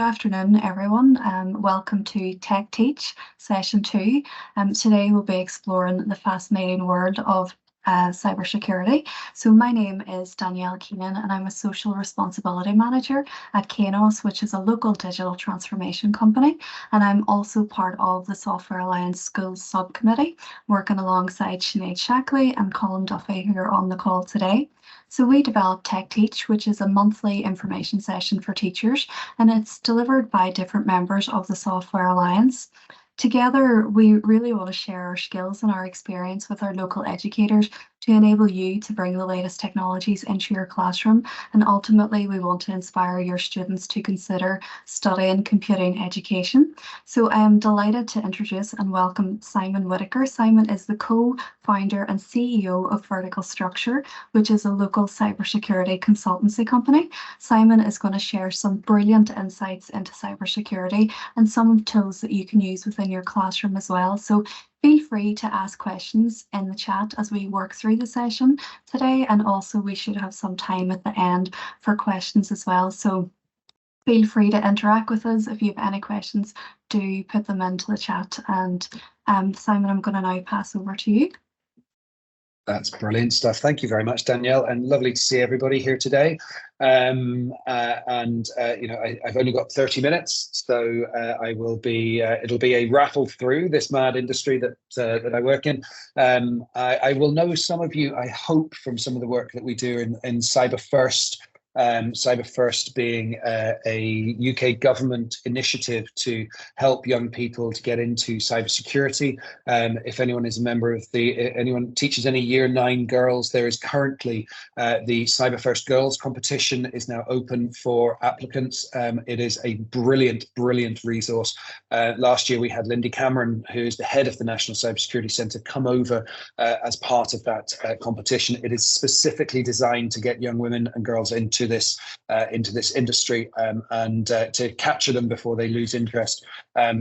afternoon, everyone. Welcome to Tech Teach Session 2. Today we'll be exploring the fascinating world of cybersecurity. So my name is Danielle Keenan and I'm a Social Responsibility Manager at Kainos, which is a local digital transformation company. And I'm also part of the Software Alliance Schools Subcommittee, working alongside Sinead Shackley and Colin Duffy, who are on the call today. So we developed Tech Teach, which is a monthly information session for teachers, and it's delivered by different members of the Software Alliance. Together, we really want to share our skills and our experience with our local educators to enable you to bring the latest technologies into your classroom. And ultimately, we want to inspire your students to consider studying computing education. So I am delighted to introduce and welcome Simon Whitaker. Simon is the co-founder and CEO of Vertical Structure, which is a local cybersecurity consultancy company. Simon is going to share some brilliant insights into cybersecurity and some tools that you can use within your classroom as well. So feel free to ask questions in the chat as we work through the session today, and also we should have some time at the end for questions as well. So feel free to interact with us. If you have any questions, do put them into the chat. And Simon, I'm going to now pass over to you. That's brilliant stuff. Thank you very much, Danielle, and lovely to see everybody here today. I've only got 30 minutes, so I will be. It'll be a rattle through this mad industry that I work in. I will know some of you, I hope, from some of the work that we do in Cyber First. Cyber First being a UK government initiative to help young people to get into cybersecurity. If anyone is a member of anyone teaches any Year 9 girls, there is currently the Cyber First Girls competition is now open for applicants. It is a brilliant resource. Last year we had Lindy Cameron, who is the head of the National Cybersecurity Centre, come over as part of that competition. It is specifically designed to get young women and girls into this industry and to capture them before they lose interest.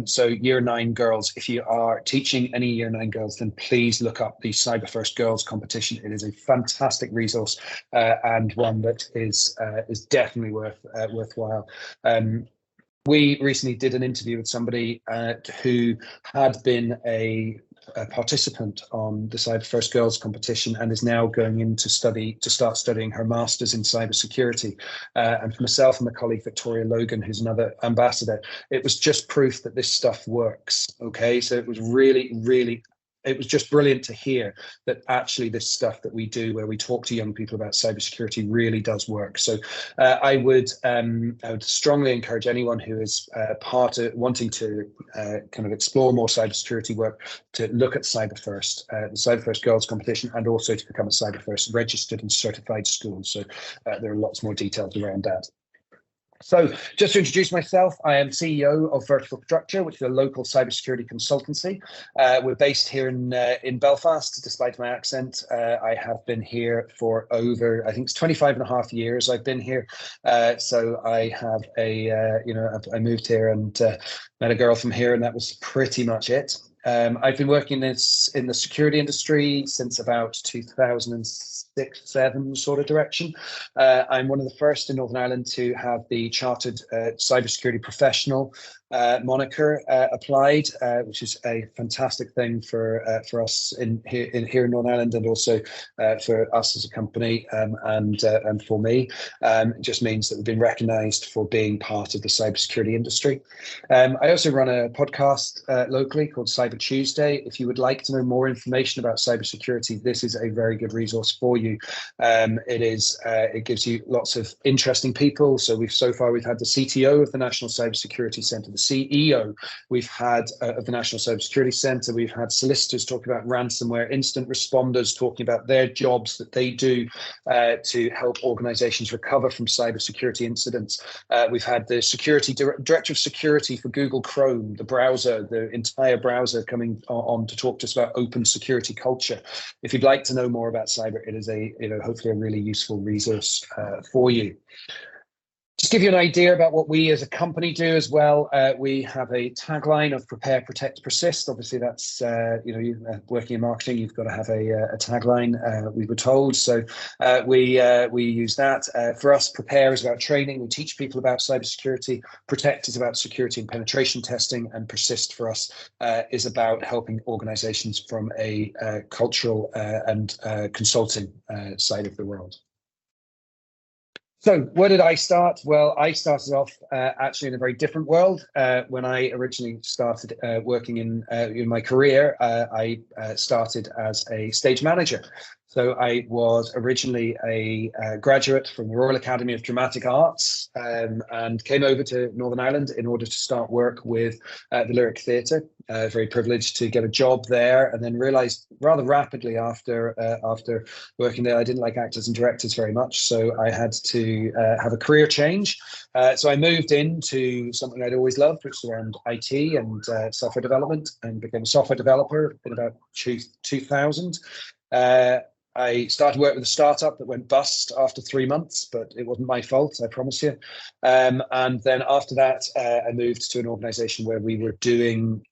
So Year 9 girls, if you are teaching any Year 9 girls, then please look up the Cyber First Girls competition. It is a fantastic resource and one that is definitely worthwhile. We recently did an interview with somebody who had been a participant on the Cyber First Girls competition and is now going in to start studying her masters in cybersecurity. And for myself and my colleague Victoria Logan, who's another ambassador, it was just proof that this stuff works. Okay, so it was it was just brilliant to hear that actually this stuff that we do, where we talk to young people about cybersecurity, really does work. So I would strongly encourage anyone who is wanting to kind of explore more cybersecurity work to look at Cyber First, the Cyber First Girls competition, and also to become a Cyber First registered and certified school. So there are lots more details around that. So just to introduce myself, I am CEO of Vertical Structure, which is a local cybersecurity consultancy. We're based here in Belfast, despite my accent. I have been here for over, I think it's 25 and a half years I've been here. So I have I moved here and met a girl from here, and that was pretty much it. I've been working in the security industry since about 2006-7 sort of direction. I'm one of the first in Northern Ireland to have the Chartered Cybersecurity Professional moniker applied, which is a fantastic thing for us here in Northern Ireland, and also for us as a company and for me. It just means that we've been recognised for being part of the cybersecurity industry. I also run a podcast locally called Cyber Tuesday. If you would like to know more information about cybersecurity, this is a very good resource for you. It gives you lots of interesting people. So so far we've had the CTO of the National Cybersecurity Centre, the CEO we've had of the National Cybersecurity Centre. We've had solicitors talk about ransomware, instant responders talking about their jobs that they do to help organizations recover from cybersecurity incidents. We've had the Director of Security for Google Chrome, the browser, the entire browser, coming on to talk to us about open security culture. If you'd like to know more about cyber, it is hopefully a really useful resource for you. Just give you an idea about what we as a company do as well. We have a tagline of prepare, protect, persist. Obviously, that's, working in marketing, you've got to have a tagline, we were told. So we use that. For us, prepare is about training. We teach people about cybersecurity. Protect is about security and penetration testing. And persist for us is about helping organizations from a cultural and consulting side of the world. So where did I start? Well, I started off actually in a very different world. When I originally started working in my career, I started as a stage manager. So I was originally a graduate from the Royal Academy of Dramatic Arts and came over to Northern Ireland in order to start work with the Lyric Theatre. Very privileged to get a job there, and then realised rather rapidly after working there, I didn't like actors and directors very much. So I had to have a career change. So I moved into something I'd always loved, which was around IT and software development, and became a software developer in about 2000. I started work with a startup that went bust after 3 months, but it wasn't my fault, I promise you. And then after that, I moved to an organization where we were doing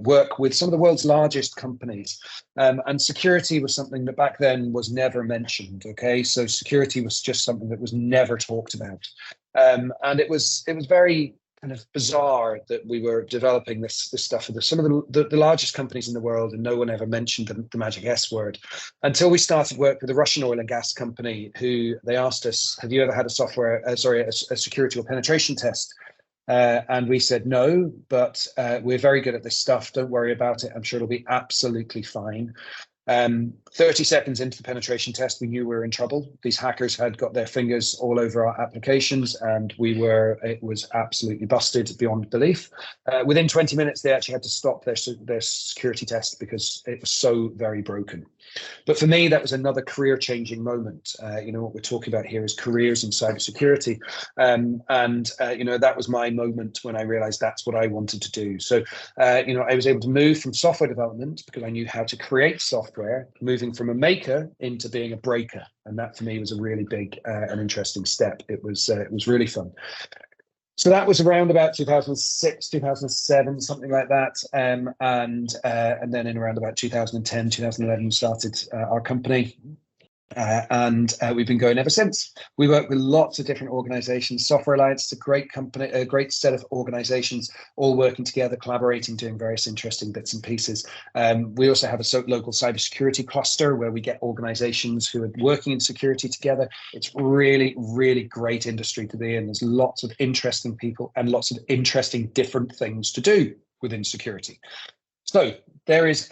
work with some of the world's largest companies. And security was something that back then was never mentioned, okay? So security was just something that was never talked about. And it was very kind of bizarre that we were developing this stuff with some of the largest companies in the world, and no one ever mentioned the magic S word until we started work with a Russian oil and gas company, who they asked us, have you ever had a security or penetration test? And we said no, but we're very good at this stuff. Don't worry about it. I'm sure it'll be absolutely fine. 30 seconds into the penetration test, we knew we were in trouble. These hackers had got their fingers all over our applications, and it was absolutely busted beyond belief. Within 20 minutes, they actually had to stop their security test because it was so very broken. But for me, that was another career-changing moment. What we're talking about here is careers in cybersecurity. That was my moment when I realized that's what I wanted to do. So, I was able to move from software development because I knew how to create software, moving from a maker into being a breaker. And that for me was a really big and interesting step. It was really fun. So that was around about 2006, 2007, something like that. And then in around about 2010, 2011, we started our company. And we've been going ever since. We work with lots of different organizations. Software Alliance is a great company, a great set of organizations, all working together, collaborating, doing various interesting bits and pieces. We also have a local cybersecurity cluster where we get organizations who are working in security together. It's really, really great industry to be in. There's lots of interesting people and lots of interesting different things to do within security. So there is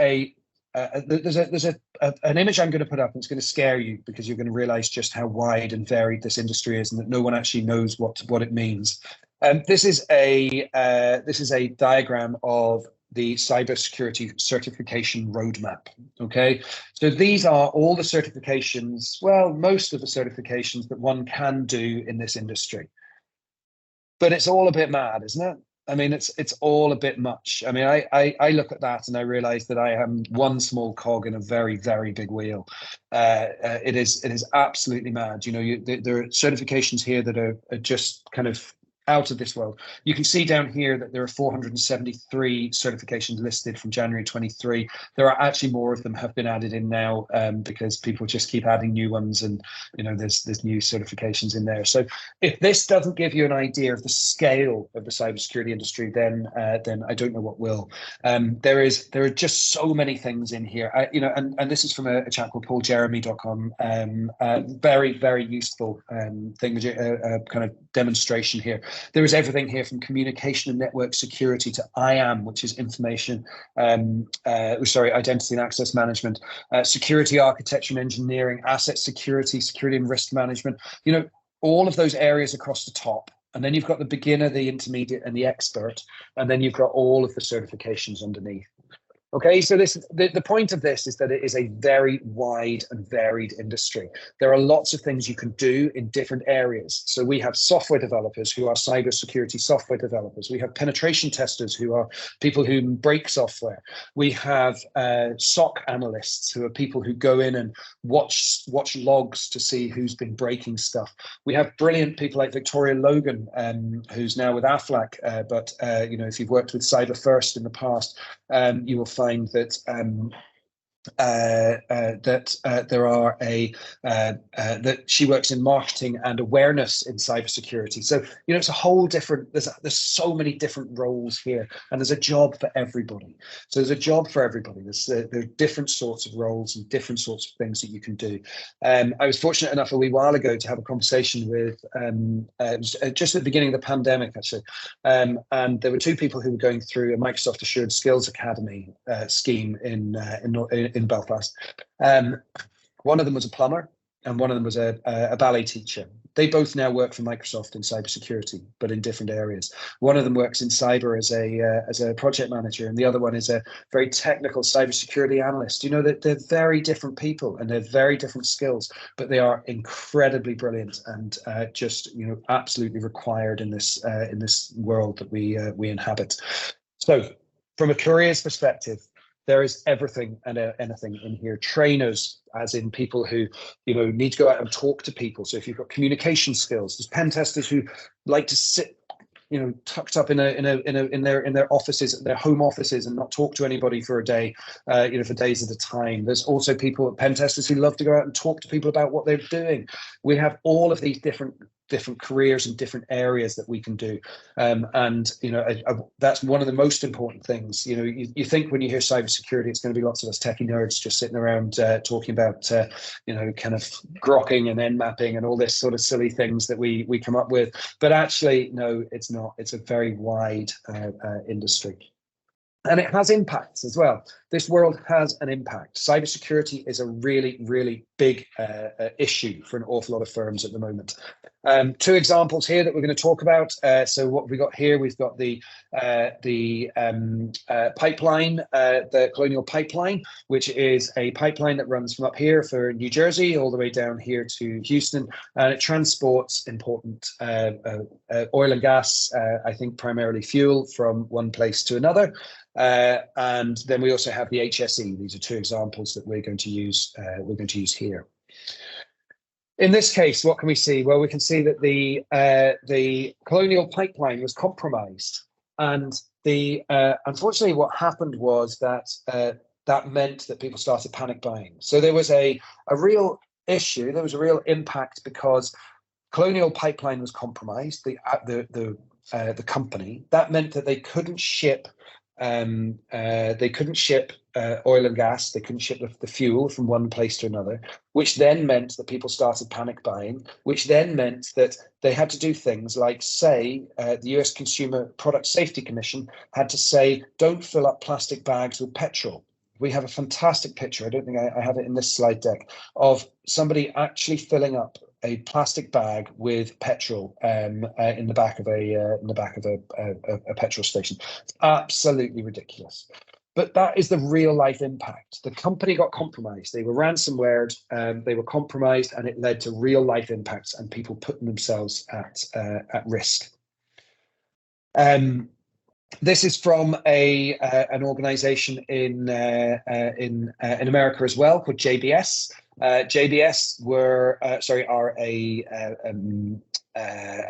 there's an image I'm going to put up, and it's going to scare you because you're going to realize just how wide and varied this industry is, and that no one actually knows what it means. This is a diagram of the cybersecurity certification roadmap. Okay, so these are all the certifications, well, most of the certifications that one can do in this industry. But it's all a bit mad, isn't it? I mean, it's all a bit much. I mean, I look at that and I realize that I am one small cog in a very, very big wheel. It is absolutely mad. There are certifications here that are just kind of out of this world. You can see down here that there are 473 certifications listed from January 23. There are actually more of them have been added in now because people just keep adding new ones, and there's new certifications in there. So if this doesn't give you an idea of the scale of the cybersecurity industry, then I don't know what will. There are just so many things in here. And this is from a chap called pauljeremy.com. Very, very useful thing, kind of demonstration here. There is everything here from communication and network security to IAM, which is identity and access management, security architecture and engineering, asset security, security and risk management, all of those areas across the top. And then you've got the beginner, the intermediate, and the expert. And then you've got all of the certifications underneath. Okay, so the point of this is that it is a very wide and varied industry. There are lots of things you can do in different areas. So we have software developers who are cybersecurity software developers. We have penetration testers who are people who break software. We have SOC analysts who are people who go in and watch logs to see who's been breaking stuff. We have brilliant people like Victoria Logan, who's now with Aflac. But if you've worked with Cyber First in the past, you will find that there are that she works in marketing and awareness in cybersecurity. So it's a whole different. There's so many different roles here, and there's a job for everybody. So there's a job for everybody. There are different sorts of roles and different sorts of things that you can do. I was fortunate enough a wee while ago to have a conversation with just at the beginning of the pandemic, actually, and there were two people who were going through a Microsoft Assured Skills Academy scheme in Belfast. One of them was a plumber and one of them was a ballet teacher. They both now work for Microsoft in cybersecurity, but in different areas. One of them works in cyber as a project manager, and the other one is a very technical cybersecurity analyst. That they're very different people and they're very different skills, but they are incredibly brilliant and just absolutely required in this world that we inhabit. So, from a careers perspective, there is everything and anything in here. Trainers, as in people who, need to go out and talk to people. So if you've got communication skills, there's pen testers who like to sit, tucked up in their offices, their home offices, and not talk to anybody for a day, for days at a time. There's also pen testers who love to go out and talk to people about what they're doing. We have all of these different careers and different areas that we can do, that's one of the most important things. You think when you hear cybersecurity, it's going to be lots of us techie nerds just sitting around talking about kind of grokking and nmapping and all this sort of silly things that we come up with, but actually no, it's not. It's a very wide industry. And it has impacts as well. This world has an impact. Cybersecurity is a really, really big issue for an awful lot of firms at the moment. Two examples here that we're going to talk about. So what we got here, we've got the pipeline, the Colonial Pipeline, which is a pipeline that runs from up here for New Jersey all the way down here to Houston, and it transports important oil and gas, I think primarily fuel, from one place to another. And then we also have the HSE. These are two examples that we're going to use. Here. In this case, what can we see? Well, we can see that the Colonial Pipeline was compromised, and unfortunately, what happened was that that meant that people started panic buying. So there was a real issue. There was a real impact because Colonial Pipeline was compromised. The company, that meant that they couldn't ship. They couldn't ship oil and gas. They couldn't ship the fuel from one place to another, which then meant that people started panic buying, which then meant that they had to do things like say, the US Consumer Product Safety Commission had to say, don't fill up plastic bags with petrol. We have a fantastic picture, I don't think I have it in this slide deck, of somebody actually filling up a plastic bag with petrol in the back of a petrol station. It's absolutely ridiculous. But that is the real life impact. The company got compromised. They were ransomwared, they were compromised, and it led to real life impacts and people putting themselves at risk. This is from an organization in America as well called JBS. JBS are a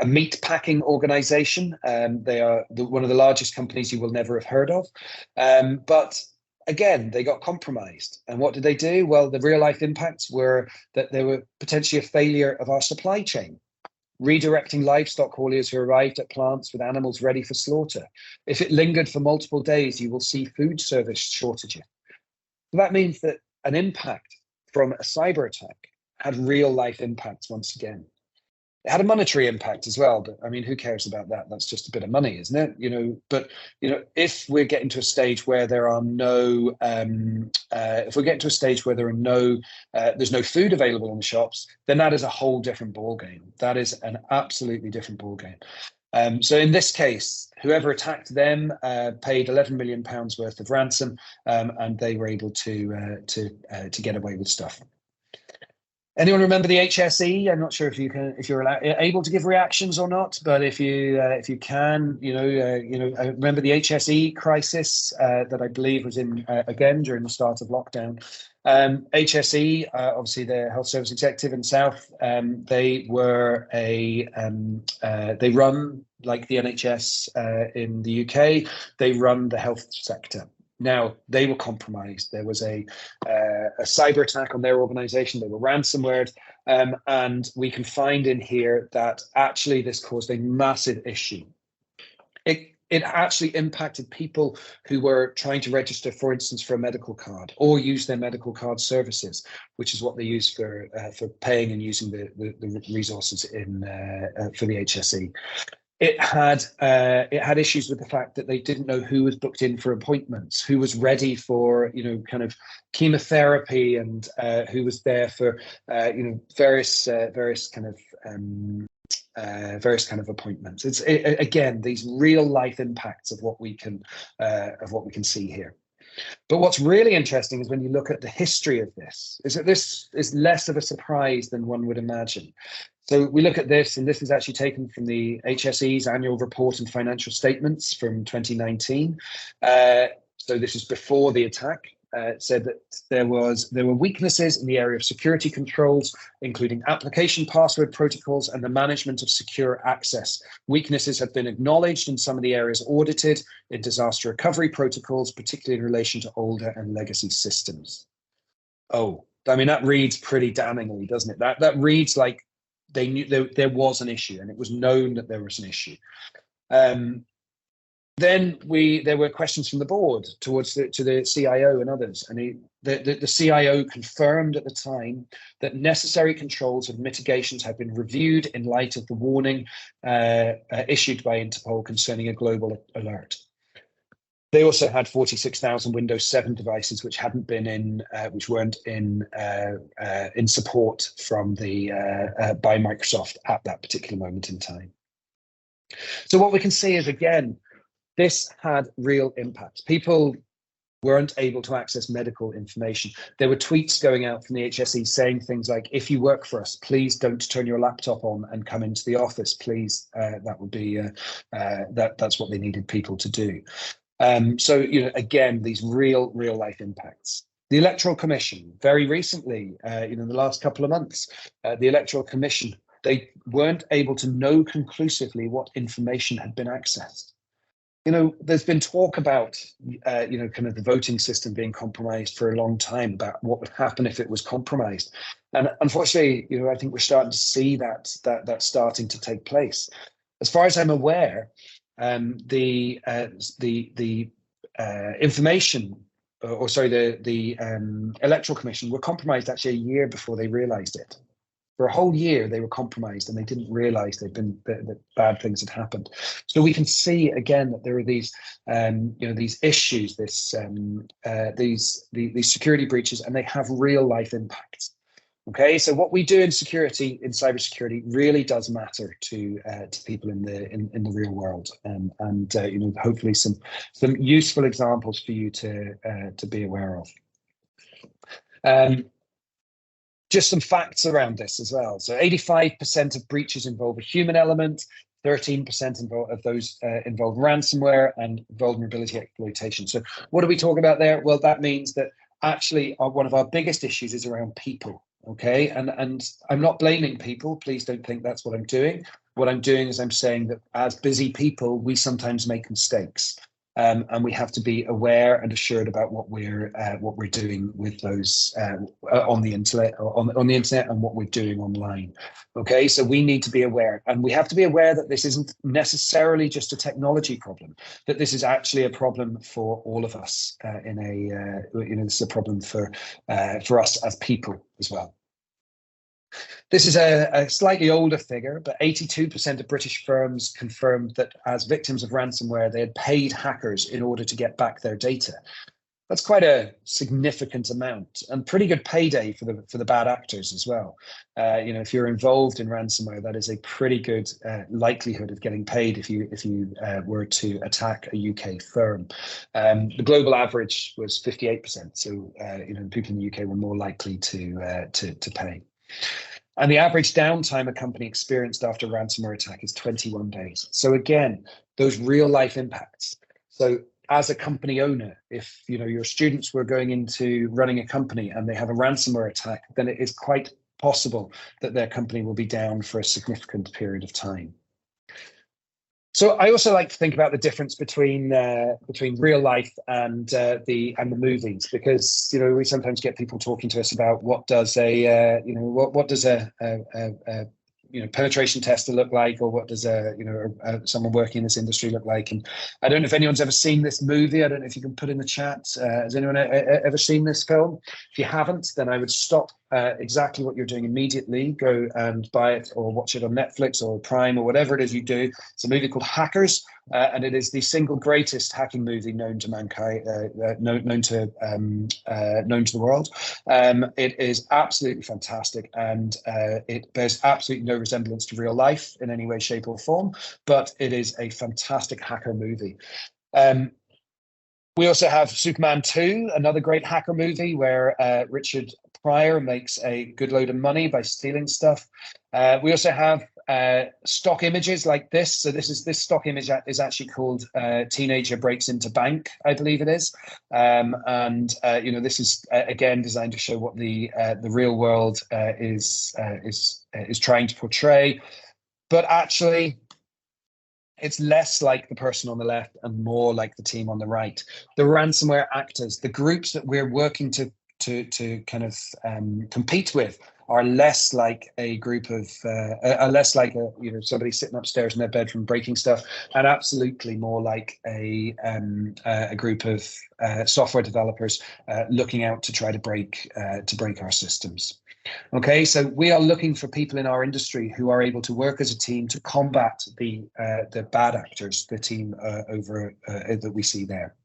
meat packing organization. They are one of the largest companies you will never have heard of. But again, they got compromised. And what did they do? Well, the real life impacts were that there were potentially a failure of our supply chain, redirecting livestock hauliers who arrived at plants with animals ready for slaughter. If it lingered for multiple days, you will see food service shortages. So that means that an impact from a cyber attack had real life impacts once again. It had a monetary impact as well, but I mean, who cares about that? That's just a bit of money, isn't it? But if we're getting to a stage where there are no, if we're getting to a stage where there are no, there's no food available in the shops, then that is a whole different ballgame. That is an absolutely different ballgame. So in this case, whoever attacked them paid £11 million worth of ransom, and they were able to get away with stuff. Anyone remember the HSE? I'm not sure if you're able to give reactions or not, but if you can, I remember the HSE crisis that I believe was in again during the start of lockdown. HSE, obviously the Health Service Executive in South, they were they run like the NHS in the UK. They run the health sector. Now, they were compromised. There was a cyber attack on their organization. They were ransomware. And we can find in here that actually this caused a massive issue. It actually impacted people who were trying to register, for instance, for a medical card or use their medical card services, which is what they use for paying and using the resources for the HSE. It had issues with the fact that they didn't know who was booked in for appointments, who was ready for kind of chemotherapy, and who was there for various kind of appointments. It's again these real life impacts of what we can see here. But what's really interesting is when you look at the history of this, is that this is less of a surprise than one would imagine. So we look at this, and this is actually taken from the HSE's annual report and financial statements from 2019. So this is before the attack. It said that there were weaknesses in the area of security controls, including application password protocols and the management of secure access. Weaknesses have been acknowledged in some of the areas audited in disaster recovery protocols, particularly in relation to older and legacy systems. Oh, I mean, that reads pretty damningly, doesn't it? That reads like they knew there was an issue, and it was known that there was an issue. Then there were questions from the board to the CIO and others, and the CIO confirmed at the time that necessary controls and mitigations had been reviewed in light of the warning issued by Interpol concerning a global alert. They also had 46,000 Windows 7 devices which hadn't been which weren't in support from by Microsoft at that particular moment in time. So what we can see is, again, this had real impact. People weren't able to access medical information. There were tweets going out from the HSE saying things like, if you work for us, please don't turn your laptop on and come into the office, please. That would be, that's what they needed people to do. So, again, these real life impacts. The Electoral Commission, very recently, in the last couple of months, the Electoral Commission, they weren't able to know conclusively what information had been accessed. There's been talk about, kind of the voting system being compromised for a long time, about what would happen if it was compromised. And unfortunately, I think we're starting to see that starting to take place. As far as I'm aware, the Electoral Commission were compromised actually a year before they realised it. For a whole year, they were compromised, and they didn't realise that bad things had happened. So we can see again that there are these, these issues, these security breaches, and they have real life impacts. Okay, so what we do in security, in cybersecurity, really does matter to people in the real world, and hopefully some useful examples for you to be aware of. Just some facts around this as well. So 85% of breaches involve a human element, 13% of those involve ransomware and vulnerability exploitation. So what are we talking about there? Well, that means that actually one of our biggest issues is around people. Okay, and I'm not blaming people. Please don't think that's what I'm doing. What I'm doing is I'm saying that as busy people, we sometimes make mistakes. And we have to be aware and assured about what we're doing with those on the internet, on the internet, and what we're doing online. Okay, so we need to be aware, and we have to be aware that this isn't necessarily just a technology problem. That this is actually a problem for all of us. This is a problem for us as people as well. This is a slightly older figure, but 82% of British firms confirmed that as victims of ransomware, they had paid hackers in order to get back their data. That's quite a significant amount and pretty good payday for the bad actors as well. If you're involved in ransomware, that is a pretty good likelihood of getting paid if you were to attack a UK firm. The global average was 58%, so people in the UK were more likely to pay. And the average downtime a company experienced after a ransomware attack is 21 days. So again, those real life impacts. So as a company owner, if your students were going into running a company and they have a ransomware attack, then it is quite possible that their company will be down for a significant period of time. So I also like to think about the difference between real life and the movies, because we sometimes get people talking to us about what does a penetration tester look like, or what does someone working in this industry look like. And I don't know if anyone's ever seen this movie. I don't know if you can put in the chat. Has anyone ever seen this film? If you haven't, then I would stop exactly what you're doing immediately. Go and buy it or watch it on Netflix or Prime or whatever it is you do. It's a movie called Hackers, and it is the single greatest hacking movie known to mankind, known to the world. It is absolutely fantastic, and it bears absolutely no resemblance to real life in any way, shape, or form. But it is a fantastic hacker movie. We also have Superman 2, another great hacker movie where Richard Pryor makes a good load of money by stealing stuff. We also have stock images like this. So this stock image is actually called Teenager Breaks into Bank, I believe it is. This is again designed to show what the real world is trying to portray, but actually it's less like the person on the left and more like the team on the right. The ransomware actors, the groups that we're working to kind of compete with, are less like a group of, are less like somebody sitting upstairs in their bedroom breaking stuff, and absolutely more like a group of software developers looking out to try to break our systems. Okay, so we are looking for people in our industry who are able to work as a team to combat the bad actors, the team that we see there.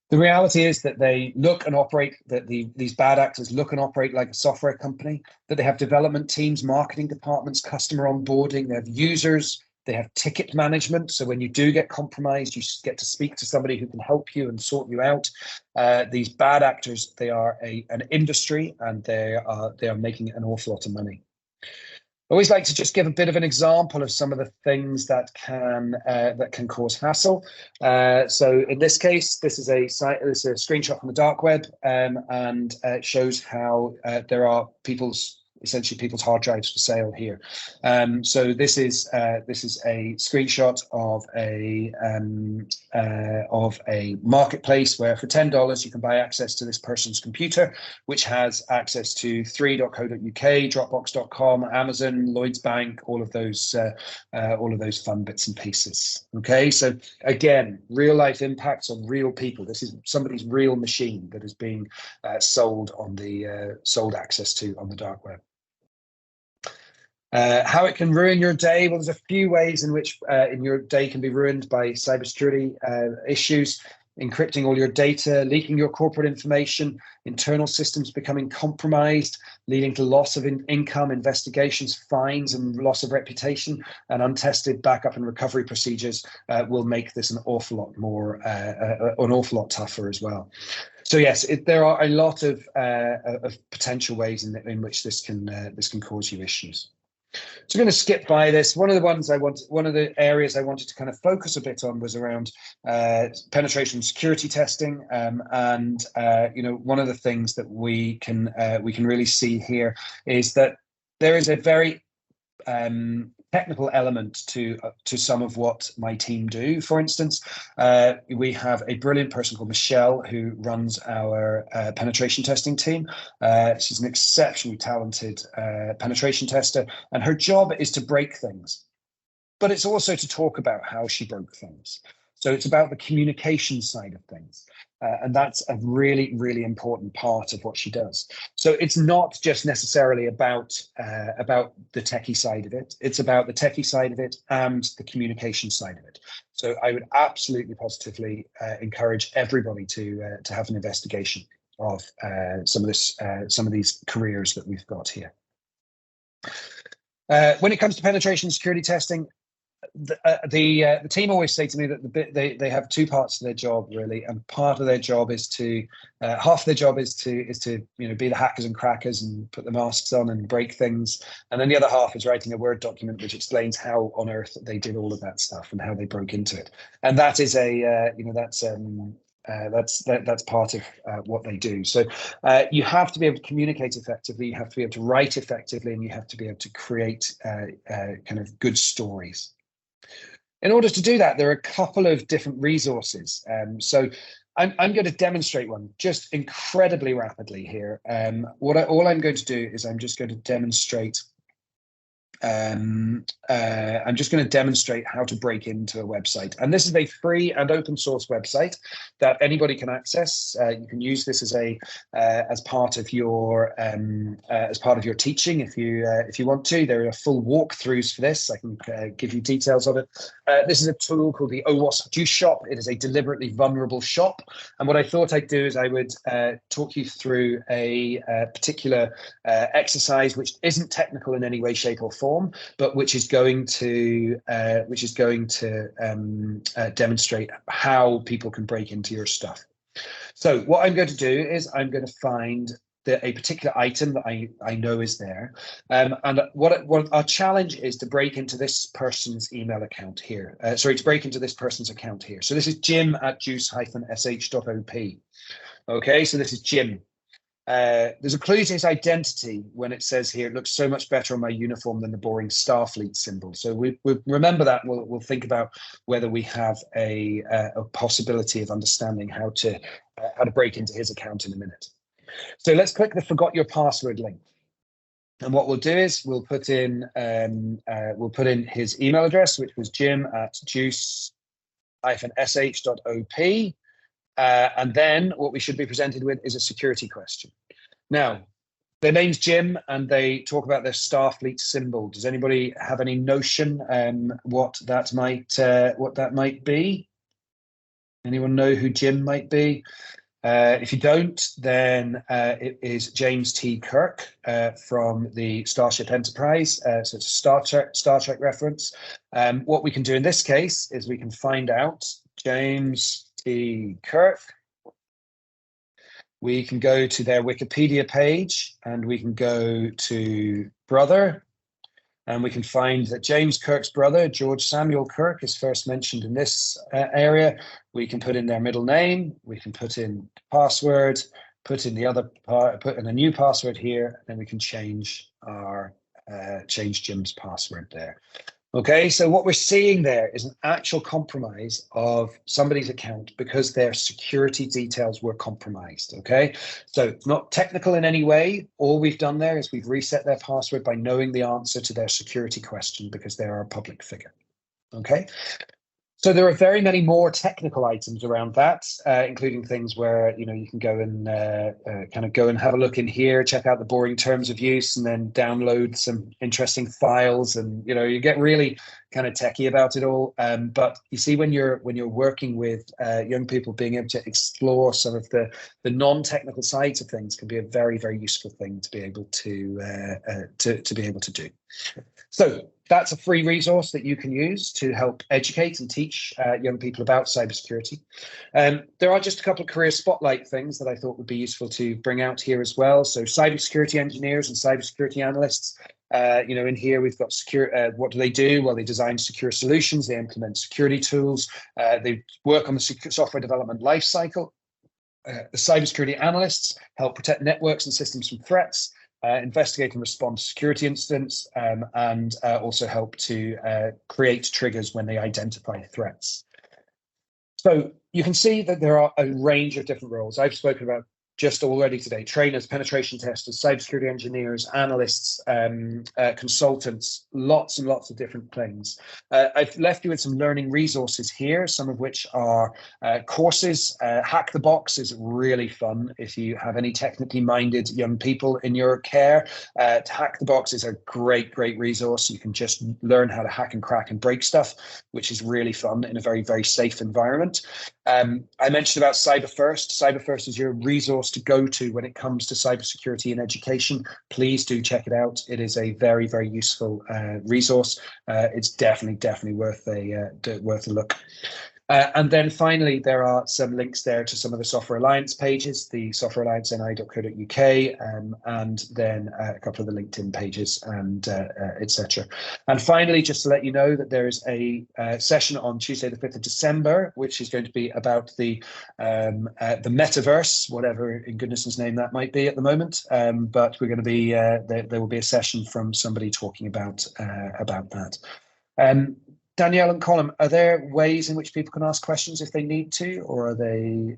The reality is that they look and operate, that these bad actors look and operate like a software company, that they have development teams, marketing departments, customer onboarding, they have users, they have ticket management. So when you do get compromised, you get to speak to somebody who can help you and sort you out. These bad actors, they are an industry, and they are making an awful lot of money. I always like to just give a bit of an example of some of the things that can cause hassle. So in this case, this is a screenshot from the dark web, and it shows how there are essentially people's hard drives for sale here. So this is a screenshot of a marketplace where for $10 you can buy access to this person's computer, which has access to 3.co.uk, Dropbox.com, Amazon, Lloyds Bank, all of those fun bits and pieces. Okay, so again, real life impacts on real people. This is somebody's real machine that is being sold access to on the dark web. How it can ruin your day. Well, there's a few ways in which your day can be ruined by cybersecurity issues: encrypting all your data, leaking your corporate information, internal systems becoming compromised, leading to loss of income, investigations, fines, and loss of reputation. And untested backup and recovery procedures will make this an awful lot tougher as well. So yes, there are a lot of potential ways in which this can cause you issues. So I'm going to skip by this. One of the areas I wanted to kind of focus a bit on was around penetration security testing, and one of the things that we can really see here is that there is a very technical element to some of what my team do. For instance, we have a brilliant person called Michelle who runs our penetration testing team. She's an exceptionally talented penetration tester, and her job is to break things, but it's also to talk about how she broke things. So it's about the communication side of things. And that's a really, really important part of what she does. So it's not just necessarily about the techie side of it. It's about the techie side of it and the communication side of it. So I would absolutely positively encourage everybody to have an investigation of some of these careers that we've got here. When it comes to penetration security testing, the team always say to me that they have two parts to their job really, and part of their job is to half of their job is to be the hackers and crackers and put the masks on and break things, and then the other half is writing a Word document which explains how on earth they did all of that stuff and how they broke into it. And that is that's part of what they do. So you have to be able to communicate effectively, you have to be able to write effectively, and you have to be able to create kind of good stories. In order to do that, there are a couple of different resources. So I'm going to demonstrate one just incredibly rapidly here. All I'm going to do is I'm just going to demonstrate how to break into a website. And this is a free and open source website that anybody can access. You can use this as part of your teaching if you want to. There are full walkthroughs for this. I can give you details of it. This is a tool called the OWASP Juice Shop. It is a deliberately vulnerable shop. And what I thought I'd do is I would talk you through a particular exercise which isn't technical in any way, shape, or form, but which is going to demonstrate how people can break into your stuff. So what I'm going to do is I'm going to find a particular item that I know is there, and what our challenge is to break into this person's email account here. To break into this person's account here. So this is jim@juice-sh.op. Okay, so this is Jim. There's a clue to his identity when it says here, it looks so much better on my uniform than the boring Starfleet symbol. So we remember that. We'll think about whether we have a possibility of understanding how to break into his account in a minute. So let's click the forgot your password link. And what we'll do is we'll put in his email address, which was jim@juice-sh.op. And then what we should be presented with is a security question. Now, their name's Jim, and they talk about their Starfleet symbol. Does anybody have any notion what that might be? Anyone know who Jim might be? If you don't, then it is James T. Kirk from the Starship Enterprise. So it's a Star Trek reference. What we can do in this case is we can find out James T. Kirk. We can go to their Wikipedia page and we can go to brother, and we can find that James Kirk's brother, George Samuel Kirk, is first mentioned in this area. We can put in their middle name, we can put in password, put in a new password here, and we can change Jim's password there. Okay, so what we're seeing there is an actual compromise of somebody's account because their security details were compromised, okay? So it's not technical in any way. All we've done there is we've reset their password by knowing the answer to their security question because they are a public figure, okay? So there are very many more technical items around that, including things where you can go and go and have a look in here, check out the boring terms of use, and then download some interesting files, and you get really kind of techie about it all. But you see, when you're working with young people, being able to explore some of the non-technical sides of things can be a very, very useful thing to be able to do. So that's a free resource that you can use to help educate and teach young people about cybersecurity. There are just a couple of career spotlight things that I thought would be useful to bring out here as well. So cybersecurity engineers and cybersecurity analysts. In here we've got secure. What do they do? Well, they design secure solutions. They implement security tools. They work on the software development lifecycle. The cybersecurity analysts help protect networks and systems from threats. Investigate and respond to security incidents, and also help to create triggers when they identify threats. So you can see that there are a range of different roles. I've spoken about just already today, trainers, penetration testers, cybersecurity engineers, analysts, consultants, lots and lots of different things. I've left you with some learning resources here, some of which are courses. Hack the Box is really fun if you have any technically minded young people in your care. Hack the Box is a great resource. You can just learn how to hack and crack and break stuff, which is really fun in a very, very safe environment. I mentioned about CyberFirst. CyberFirst is your resource to go to when it comes to cybersecurity in education. Please do check it out. It is a very, very useful resource. It's definitely worth a look. And then finally, there are some links there to some of the Software Alliance pages, the softwareallianceni.co.uk, and then a couple of the LinkedIn pages, and etc. And finally, just to let you know that there is a session on Tuesday, the 5th of December, which is going to be about the metaverse, whatever in goodness' name that might be at the moment. But we're going to be there will be a session from somebody talking about that. Danielle and Colin, are there ways in which people can ask questions if they need to, or are they,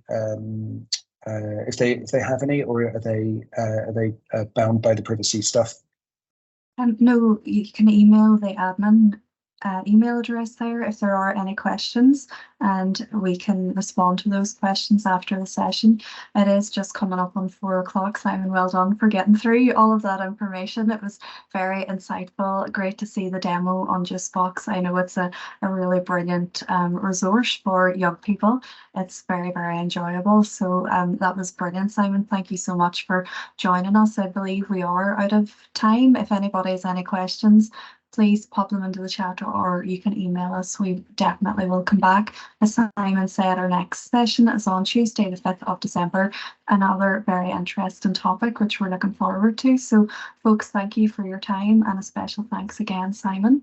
if they have any, or are they bound by the privacy stuff? No, you can email the admin email address there if there are any questions, and we can respond to those questions after the session. It is just coming up on 4 o'clock. Simon, well done for getting through all of that information. It was very insightful. Great to see the demo on JustBox. I know it's a really brilliant resource for young people. It's very, very enjoyable. So that was brilliant, Simon. Thank you so much for joining us. I believe we are out of time. If anybody has any questions, please pop them into the chat, or you can email us. We definitely will come back. As Simon said, our next session is on Tuesday, the 5th of December. Another very interesting topic, which we're looking forward to. So, folks, thank you for your time, and a special thanks again, Simon.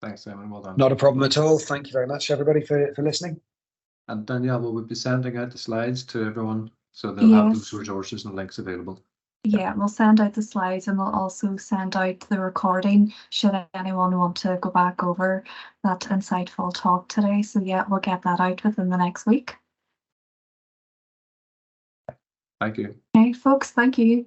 Thanks, Simon. Well done. Not a problem at all. Thank you very much, everybody, for listening. And Danielle, will we be sending out the slides to everyone so they'll have those resources and links available? Yeah, we'll send out the slides, and we'll also send out the recording should anyone want to go back over that insightful talk today. So yeah, we'll get that out within the next week. Thank you. Okay, folks, thank you.